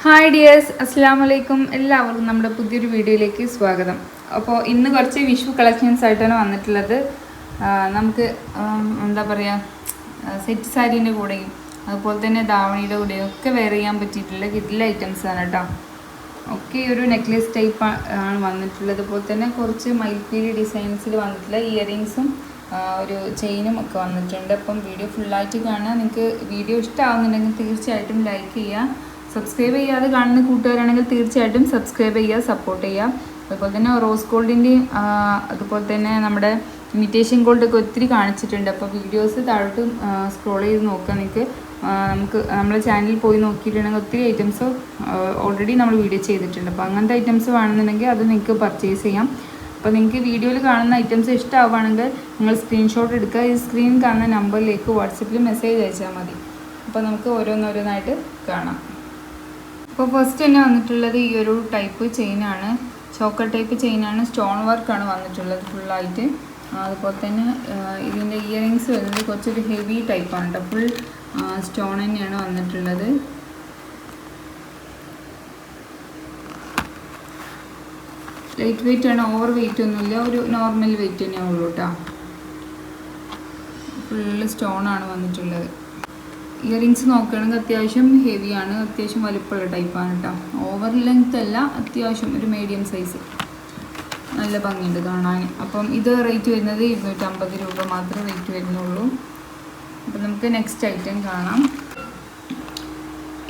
Hi dears, അസ്സലാമു അലൈക്കും. എല്ലാവർക്കും നമ്മുടെ പുതിയൊരു വീഡിയോയിലേക്ക് സ്വാഗതം. അപ്പോൾ ഇന്ന് കുറച്ച് വിഷു കളക്ഷൻസ് ആയിട്ടാണ് വന്നിട്ടുള്ളത്. നമുക്ക് എന്താ പറയുക, സെറ്റ് സാരീൻ്റെ കൂടെയും അതുപോലെ തന്നെ ധാവണിയുടെ കൂടെയും ഒക്കെ വെയർ ചെയ്യാൻ പറ്റിയിട്ടുള്ള കിഡിൽ ഐറ്റംസ് ആണ് കേട്ടോ. ഒക്കെ ഒരു നെക്ലേസ് ടൈപ്പ് ആണ് വന്നിട്ടുള്ളത്. അതുപോലെ തന്നെ കുറച്ച് മൈൽപ്പീലി ഡിസൈൻസിൽ വന്നിട്ടുള്ള ഇയറിങ്സും ഒരു ചെയിനും ഒക്കെ വന്നിട്ടുണ്ട്. അപ്പം വീഡിയോ ഫുള്ളായിട്ട് കാണുക. നിങ്ങൾക്ക് വീഡിയോ ഇഷ്ടമാവുന്നുണ്ടെങ്കിൽ തീർച്ചയായിട്ടും ലൈക്ക് ചെയ്യുക. സബ്സ്ക്രൈബ് ചെയ്യാതെ കാണുന്ന കൂട്ടുകാരാണെങ്കിൽ തീർച്ചയായിട്ടും സബ്സ്ക്രൈബ് ചെയ്യുക, സപ്പോർട്ട് ചെയ്യുക. അതുപോലെ തന്നെ റോസ് ഗോൾഡിൻ്റെയും അതുപോലെ തന്നെ നമ്മുടെ ഇമിറ്റേഷൻ ഗോൾഡൊക്കെ ഒത്തിരി കാണിച്ചിട്ടുണ്ട്. അപ്പോൾ വീഡിയോസ് താഴോട്ട് സ്ക്രോൾ ചെയ്ത് നോക്കുക. നിങ്ങൾക്ക് നമ്മുടെ ചാനലിൽ പോയി നോക്കിയിട്ടുണ്ടെങ്കിൽ ഒത്തിരി ഐറ്റംസ് ഓൾറെഡി നമ്മൾ വീഡിയോ ചെയ്തിട്ടുണ്ട്. അപ്പോൾ അങ്ങനത്തെ ഐറ്റംസ് വേണമെന്നുണ്ടെങ്കിൽ അത് നിങ്ങൾക്ക് പർച്ചേസ് ചെയ്യാം. അപ്പോൾ നിങ്ങൾക്ക് വീഡിയോയിൽ കാണുന്ന ഐറ്റംസ് ഇഷ്ടമാവുകയാണെങ്കിൽ നിങ്ങൾ സ്ക്രീൻഷോട്ട് എടുക്കുക. ഈ സ്ക്രീൻ കാണുന്ന നമ്പറിലേക്ക് വാട്സപ്പിൽ മെസ്സേജ് അയച്ചാൽ മതി. അപ്പോൾ നമുക്ക് ഓരോന്നോരോന്നായിട്ട് കാണാം. അപ്പോൾ ഫസ്റ്റ് തന്നെ വന്നിട്ടുള്ളത് ഈ ഒരു ടൈപ്പ് ചെയിനാണ്, ചോക്കർ ടൈപ്പ് ചെയിനാണ്. സ്റ്റോൺ വർക്കാണ് വന്നിട്ടുള്ളത് ഫുള്ളായിട്ട്. അതുപോലെ തന്നെ ഇതിൻ്റെ ഇയറിങ്സ് വരുന്നത് കുറച്ചൊരു ഹെവി ടൈപ്പാണ് കേട്ടോ. ഫുൾ സ്റ്റോൺ തന്നെയാണ് വന്നിട്ടുള്ളത്. ലൈറ്റ് വെയിറ്റ് ആണ്, ഓവർ വെയിറ്റ് ഒന്നുമില്ല, ഒരു നോർമൽ വെയിറ്റ് തന്നെയേ ഉള്ളൂ കേട്ടോ. ഫുള്ള് സ്റ്റോണാണ് വന്നിട്ടുള്ളത്. ഇയറിങ്സ് നോക്കുകയാണെങ്കിൽ അത്യാവശ്യം ഹെവിയാണ്, അത്യാവശ്യം വലുപ്പമുള്ള ടൈപ്പാണ് കേട്ടോ. ഓവർ ലെങ്ത് അല്ല, അത്യാവശ്യം ഒരു മീഡിയം സൈസ്, നല്ല ഭംഗിയുണ്ട് കാണാൻ. അപ്പം ഇത് റേറ്റ് വരുന്നത് 250 രൂപ മാത്രമേ റേറ്റ് വരുന്നുള്ളൂ. അപ്പം നമുക്ക് നെക്സ്റ്റ് ഐറ്റം കാണാം.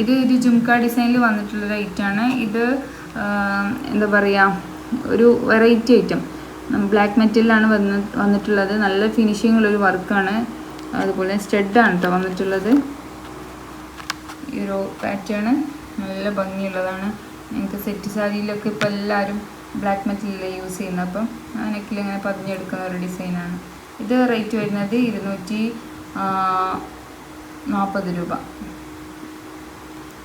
ഇത് ജുംക്ക ഡിസൈനിൽ വന്നിട്ടുള്ള ഐറ്റമാണ്. ഇത് എന്താ പറയുക, ഒരു വെറൈറ്റി ഐറ്റം. ബ്ലാക്ക് മെറ്റലിലാണ് വന്നിട്ടുള്ളത്. നല്ല ഫിനിഷിങ്ങുള്ളൊരു വർക്കാണ്. അതുപോലെ സ്റ്റഡാണ് കേട്ടോ വന്നിട്ടുള്ളത്. ഈ ഒരു പാറ്റേൺ നല്ല ഭംഗിയുള്ളതാണ്. നിങ്ങൾക്ക് സെറ്റ് സാരിയിലൊക്കെ ഇപ്പോൾ എല്ലാവരും ബ്ലാക്ക് മെറ്റലിൽ യൂസ് ചെയ്യുന്നത്. അപ്പം ആ നെക്കിൽ ഇങ്ങനെ പതിഞ്ഞെടുക്കുന്ന ഒരു ഡിസൈനാണ്. ഇത് റേറ്റ് വരുന്നത് 240 രൂപ.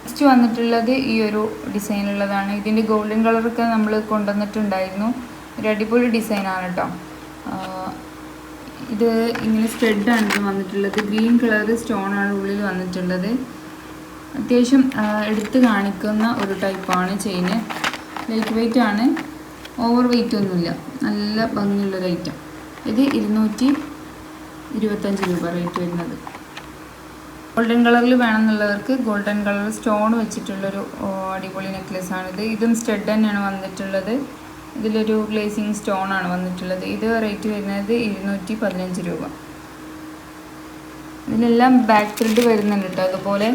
നെക്സ്റ്റ് വന്നിട്ടുള്ളത് ഈ ഒരു ഡിസൈനുള്ളതാണ്. ഇതിൻ്റെ ഗോൾഡൻ കളറൊക്കെ നമ്മൾ കൊണ്ടുവന്നിട്ടുണ്ടായിരുന്നു. ഒരു അടിപൊളി ഡിസൈനാണ് കേട്ടോ. ഇത് ഇങ്ങനെ സ്റ്റഡാണ് ഇത് വന്നിട്ടുള്ളത്. ഗ്രീൻ കളർ സ്റ്റോണാണ് ഉള്ളിൽ വന്നിട്ടുള്ളത്. അത്യാവശ്യം എടുത്ത് കാണിക്കുന്ന ഒരു ടൈപ്പാണ് ചെയിന്. ലൈറ്റ് വെയിറ്റ് ആണ്, ഓവർ വെയിറ്റ് ഒന്നുമില്ല, നല്ല ഭംഗിയുള്ളൊരു ഐറ്റം. ഇത് 225 രൂപ റേറ്റ് വരുന്നത്. ഗോൾഡൻ കളറിൽ വേണമെന്നുള്ളവർക്ക് ഗോൾഡൻ കളർ സ്റ്റോൺ വെച്ചിട്ടുള്ളൊരു അടിപൊളി നെക്ലെസ്സാണിത്. ഇതും സ്റ്റഡ് തന്നെയാണ് വന്നിട്ടുള്ളത്. ഇതിലൊരു ഗ്ലേസിങ് സ്റ്റോൺ ആണ് വന്നിട്ടുള്ളത്. ഇത് റേറ്റ് വരുന്നത് 215 രൂപ. ഇതിലെല്ലാം ബാക്ക് ത്രെഡ് വരുന്നുണ്ട് കേട്ടോ. അതുപോലെ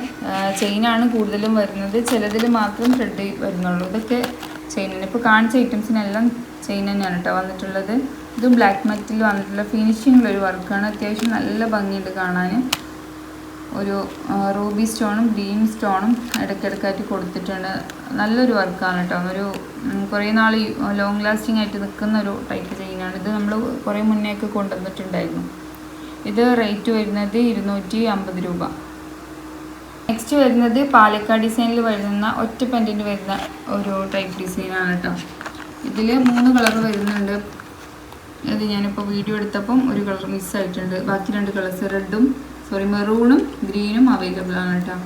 ചെയിനാണ് കൂടുതലും വരുന്നത്, ചിലതിൽ മാത്രം ത്രെഡ് വരുന്നുള്ളൂ. ഇതൊക്കെ ചെയിനാണ്. ഇപ്പോൾ കാണിച്ച ഐറ്റംസിനെല്ലാം ചെയിൻ തന്നെയാണ് കേട്ടോ വന്നിട്ടുള്ളത്. ഇതും ബ്ലാക്ക് മെറ്റലിൽ വന്നിട്ടുള്ള ഫിനിഷിങ്ങിലൊരു വർക്കാണ്. അത്യാവശ്യം നല്ല ഭംഗിയുണ്ട് കാണാൻ. ഒരു റൂബി സ്റ്റോണും ഗ്രീൻ സ്റ്റോണും ഇടയ്ക്കിടയ്ക്കായിട്ട് കൊടുത്തിട്ടുണ്ട്. നല്ലൊരു വർക്കാണ് കേട്ടോ. ഒരു കുറേ നാൾ ലോങ് ലാസ്റ്റിംഗ് ആയിട്ട് നിൽക്കുന്ന ഒരു ടൈപ്പ് ചെയിനാണ്. ഇത് നമ്മൾ കുറേ മുന്നേ ഒക്കെ കൊണ്ടുവന്നിട്ടുണ്ടായിരുന്നു. ഇത് റേറ്റ് വരുന്നത് 250 രൂപ. നെക്സ്റ്റ് വരുന്നത് പാലക്കാട് ഡിസൈനിൽ വരുന്ന ഒറ്റ പെൻഡൻറ്റ് വരുന്ന ഒരു ടൈപ്പ് ഡിസൈനാണ് കേട്ടോ. ഇതിൽ 3 കളർ വരുന്നുണ്ട്. അത് ഞാനിപ്പോൾ വീഡിയോ എടുത്തപ്പം ഒരു കളർ മിസ്സായിട്ടുണ്ട്. ബാക്കി 2 കളേഴ്സ് മെറൂണും ഗ്രീനും അവൈലബിൾ ആണ് കേട്ടോ.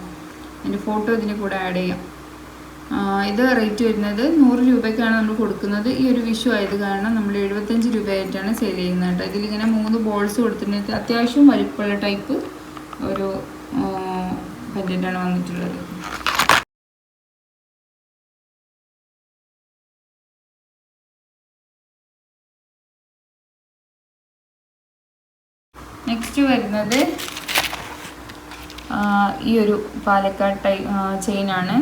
അതിൻ്റെ ഫോട്ടോ ഇതിൻ്റെ കൂടെ ആഡ് ചെയ്യാം. ഇത് റേറ്റ് വരുന്നത് 100 രൂപയ്ക്കാണ് നമ്മൾ കൊടുക്കുന്നത്. ഈ ഒരു വിഷു ആയത് കാരണം നമ്മൾ 75 രൂപയായിട്ടാണ് സെയിൽ ചെയ്യുന്നത് കേട്ടോ. ഇതിലിങ്ങനെ 3 ബോൾസ് കൊടുത്തിട്ടുണ്ട്. അത്യാവശ്യം വലിപ്പമുള്ള ടൈപ്പ് ഒരു പെൻഡൻ്റാണ് വന്നിട്ടുള്ളത്. നെക്സ്റ്റ് വരുന്നത് ഈ ഒരു പാലക്കാട് ചെയിനാണ്.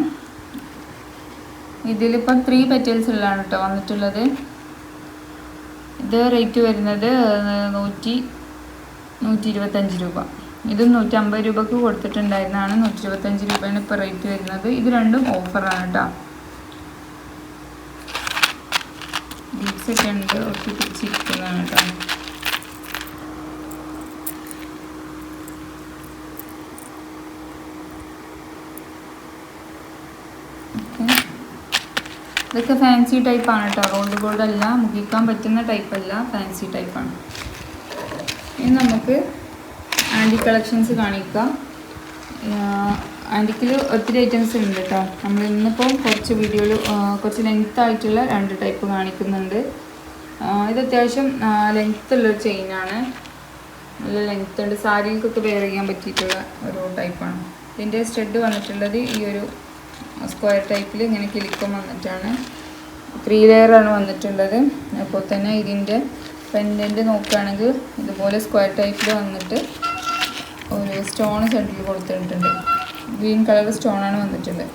ഇതിലിപ്പം 3 പെറ്റൽസ് ഉള്ളതാണ് കേട്ടോ വന്നിട്ടുള്ളത്. ഇത് റേറ്റ് വരുന്നത് 125 രൂപ. ഇത് 150 രൂപക്ക് കൊടുത്തിട്ടുണ്ടായിരുന്നതാണ്. 125 രൂപയാണ് ഇപ്പോൾ റേറ്റ് വരുന്നത്. ഇത് രണ്ടും ഓഫറാണ് കേട്ടോ. ബീഡ്സൊക്കെ ഉണ്ട്, ഒട്ടി പിടിച്ചിരിക്കുന്നതാണ് കേട്ടോ. ഇതൊക്കെ ഫാൻസി ടൈപ്പാണ് കേട്ടോ. റോൾഡ് ഗോൾഡ് അല്ല, മുക്കിക്കാൻ പറ്റുന്ന ടൈപ്പല്ല, ഫാൻസി ടൈപ്പാണ്. ഇനി നമുക്ക് ആൻറ്റി കളക്ഷൻസ് കാണിക്കാം. ആൻറ്റിക്കിൽ ഒത്തിരി ഐറ്റംസ് ഉണ്ട് കേട്ടോ. നമ്മൾ ഇന്നിപ്പം കുറച്ച് വീഡിയോയിൽ കുറച്ച് ലെങ്ത് ആയിട്ടുള്ള 2 ടൈപ്പ് കാണിക്കുന്നുണ്ട്. ഇത് അത്യാവശ്യം ലെങ്ത്തുള്ളൊരു ചെയിനാണ്, നല്ല ലെങ്ത് ഉണ്ട്, സാരികൾക്കൊക്കെ വെയർ ചെയ്യാൻ പറ്റിയിട്ടുള്ള ഒരു ടൈപ്പാണ്. ഇതിൻ്റെ സ്റ്റഡ് വന്നിട്ടുള്ളത് ഈ ഒരു സ്ക്വയർ ടൈപ്പിൽ ഇങ്ങനെ കിളിക്കം വന്നിട്ടാണ്, 3 ലെയറാണ് വന്നിട്ടുള്ളത്. അപ്പോൾ തന്നെ ഇതിൻ്റെ പെൻഡൻറ്റ് നോക്കുകയാണെങ്കിൽ ഇതുപോലെ സ്ക്വയർ ടൈപ്പിൽ വന്നിട്ട് ഒരു സ്റ്റോൺ സെൻറ്ററിൽ കൊടുത്തിട്ടുണ്ട്. ഗ്രീൻ കളർ സ്റ്റോണാണ് വന്നിട്ടുള്ളത്.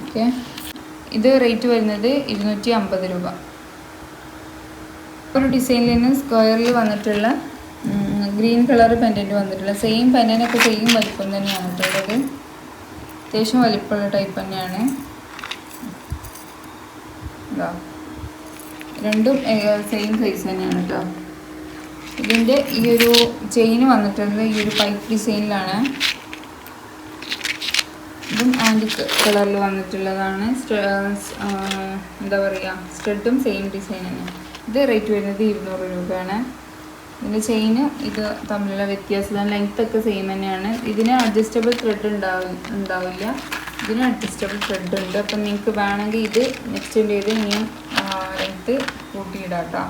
ഓക്കെ, ഇത് റേറ്റ് വരുന്നത് 250 രൂപ. ഒരു ഡിസൈനിൽ തന്നെ സ്ക്വയറിൽ വന്നിട്ടുള്ള ഗ്രീൻ കളർ പെൻഡൻറ്റ് വന്നിട്ടുള്ള സെയിം പെൻഡൻറ്റൊക്കെ സെയിം വലിപ്പം തന്നെയാണ് കേട്ടുള്ളത്. അത്യാവശ്യം വലിപ്പമുള്ള ടൈപ്പ് തന്നെയാണ്. രണ്ടും സെയിം സൈസ് തന്നെയാണ് കേട്ടോ. ഇതിൻ്റെ ഈ ഒരു ചെയിൻ വന്നിട്ടുള്ളത് ഈ ഒരു പൈപ്പ് ഡിസൈനിലാണ്. ഇതും ആൻറ്റിക് കളറിൽ വന്നിട്ടുള്ളതാണ്. എന്താ പറയുക, സ്റ്റഡും സെയിം ഡിസൈൻ തന്നെ. ഇത് റേറ്റ് വരുന്നത് 200 രൂപയാണ്. ഇതിൻ്റെ ചെയിന് ഇത് തമ്മിലുള്ള വ്യത്യാസം, ലെങ്ത്തൊക്കെ സെയിം തന്നെയാണ്. ഇതിന് അഡ്ജസ്റ്റബിൾ ത്രെഡ് ഉണ്ടാവില്ല, ഇതിന് അഡ്ജസ്റ്റബിൾ ത്രെഡ് ഉണ്ട്. അപ്പം നിങ്ങൾക്ക് വേണമെങ്കിൽ ഇത് നെക്സ്റ്റ് ചെയ്ത് ഇനിയും ലെങ്ത്ത് കൂട്ടിയിടാം കേട്ടോ.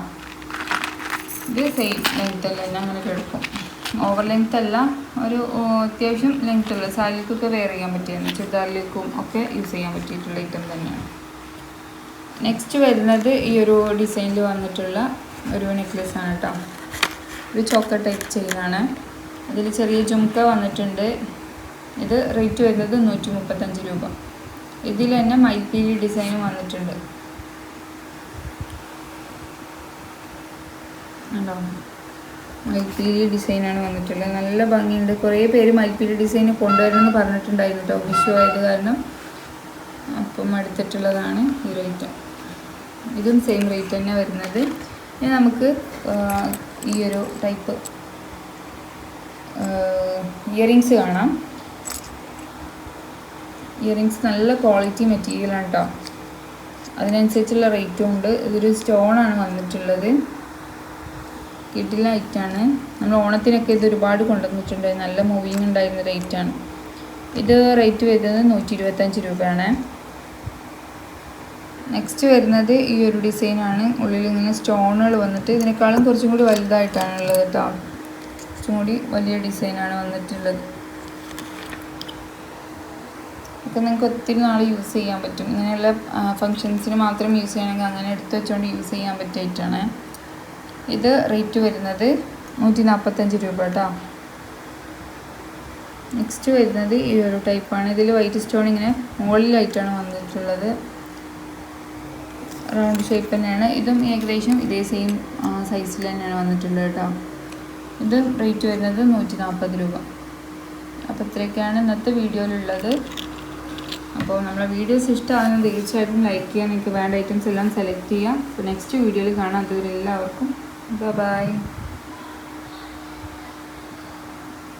ഇത് സെയിം ലെങ്ത്ത് അല്ല, തന്നെ അങ്ങനെ കിടക്കും. ഓവർ ലെങ്ത്ത് അല്ല, ഒരു അത്യാവശ്യം ലെങ്ത്ത് ഉള്ള സാരിക്കൊക്കെ വെയർ ചെയ്യാൻ പറ്റിയാണ്, ചുരിദാറിലേക്കും ഒക്കെ യൂസ് ചെയ്യാൻ പറ്റിയിട്ടുള്ള ഐറ്റം തന്നെയാണ്. നെക്സ്റ്റ് വരുന്നത് ഈ ഒരു ഡിസൈനിൽ വന്നിട്ടുള്ള ഒരു നെക്ലെസ് ആണ് കേട്ടോ. ഇത് ചോക്കർ ടൈപ്പ് ചെയിനാണ്, അതിൽ ചെറിയ ജുംക്ക വന്നിട്ടുണ്ട്. ഇത് റേറ്റ് വരുന്നത് 135 രൂപ. ഇതിൽ തന്നെ മൈപ്പീലി ഡിസൈനും വന്നിട്ടുണ്ട്. ഉണ്ടോ, മൈപ്പീലി ഡിസൈനാണ് വന്നിട്ടുള്ളത്. നല്ല ഭംഗിയുണ്ട്. കുറേ പേര് മൈപ്പീലി ഡിസൈൻ കൊണ്ടുവരണമെന്ന് പറഞ്ഞിട്ടുണ്ടായിരുന്നു കേട്ടോ, വിഷു ആയത് കാരണം. അപ്പം അടുത്തിട്ടുള്ളതാണ് ഈ റേറ്റ്. ഇതും സെയിം റേറ്റ് തന്നെ വരുന്നത്. ഇനി നമുക്ക് ഈ ഒരു ടൈപ്പ് ഇയറിങ്സ് കാണാം. ഇയറിങ്സ് നല്ല ക്വാളിറ്റി മെറ്റീരിയലാണ് കേട്ടോ, അതിനനുസരിച്ചുള്ള റേറ്റും ഉണ്ട്. ഇതൊരു സ്റ്റോണാണ് വന്നിട്ടുള്ളത്, കിട്ടില്ല ഐറ്റാണ്. നമ്മൾ ഓണത്തിനൊക്കെ ഇത് ഒരുപാട് കൊണ്ടുവന്നിട്ടുണ്ട്, നല്ല മൂവിങ് ഉണ്ടായിരുന്ന റേറ്റാണ്. ഇത് റേറ്റ് വരുന്നത് 125 രൂപയാണ്. നെക്സ്റ്റ് വരുന്നത് ഈ ഒരു ഡിസൈനാണ്. ഉള്ളിൽ ഇങ്ങനെ സ്റ്റോണുകൾ വന്നിട്ട് ഇതിനേക്കാളും കുറച്ചും കൂടി വലുതായിട്ടാണ് ഉള്ളത് കേട്ടോ. കുറച്ചും കൂടി വലിയ ഡിസൈനാണ് വന്നിട്ടുള്ളത്. ഒക്കെ നിങ്ങൾക്ക് ഒത്തിരി നാൾ യൂസ് ചെയ്യാൻ പറ്റും. ഇങ്ങനെയുള്ള ഫങ്ഷൻസിന് മാത്രം യൂസ് ചെയ്യണമെങ്കിൽ അങ്ങനെ എടുത്ത് വെച്ചുകൊണ്ട് യൂസ് ചെയ്യാൻ പറ്റിയിട്ടാണ്. ഇത് റേറ്റ് വരുന്നത് 145 രൂപ കേട്ടോ. നെക്സ്റ്റ് വരുന്നത് ഈ ഒരു ടൈപ്പാണ്. ഇതിൽ വൈറ്റ് സ്റ്റോൺ ഇങ്ങനെ മുകളിലായിട്ടാണ് വന്നിട്ടുള്ളത്, റൗണ്ട് ഷേപ്പ് തന്നെയാണ്. ഇതും ഏകദേശം ഇതേ സെയിം സൈസിൽ തന്നെയാണ് വന്നിട്ടുള്ളത് കേട്ടോ. ഇത് റേറ്റ് വരുന്നത് 140 രൂപ. അപ്പോൾ ഇത്രയൊക്കെയാണ് ഇന്നത്തെ വീഡിയോയിലുള്ളത്. അപ്പോൾ നമ്മളെ വീഡിയോസ് ഇഷ്ടമാണെന്ന് തീർച്ചയായിട്ടും ലൈക്ക് ചെയ്യാൻ, നിങ്ങൾക്ക് വേണ്ട ഐറ്റംസ് എല്ലാം സെലക്ട് ചെയ്യാം. അപ്പോൾ നെക്സ്റ്റ് വീഡിയോയിൽ കാണാം. അതുവരെ എല്ലാവർക്കും ബൈ.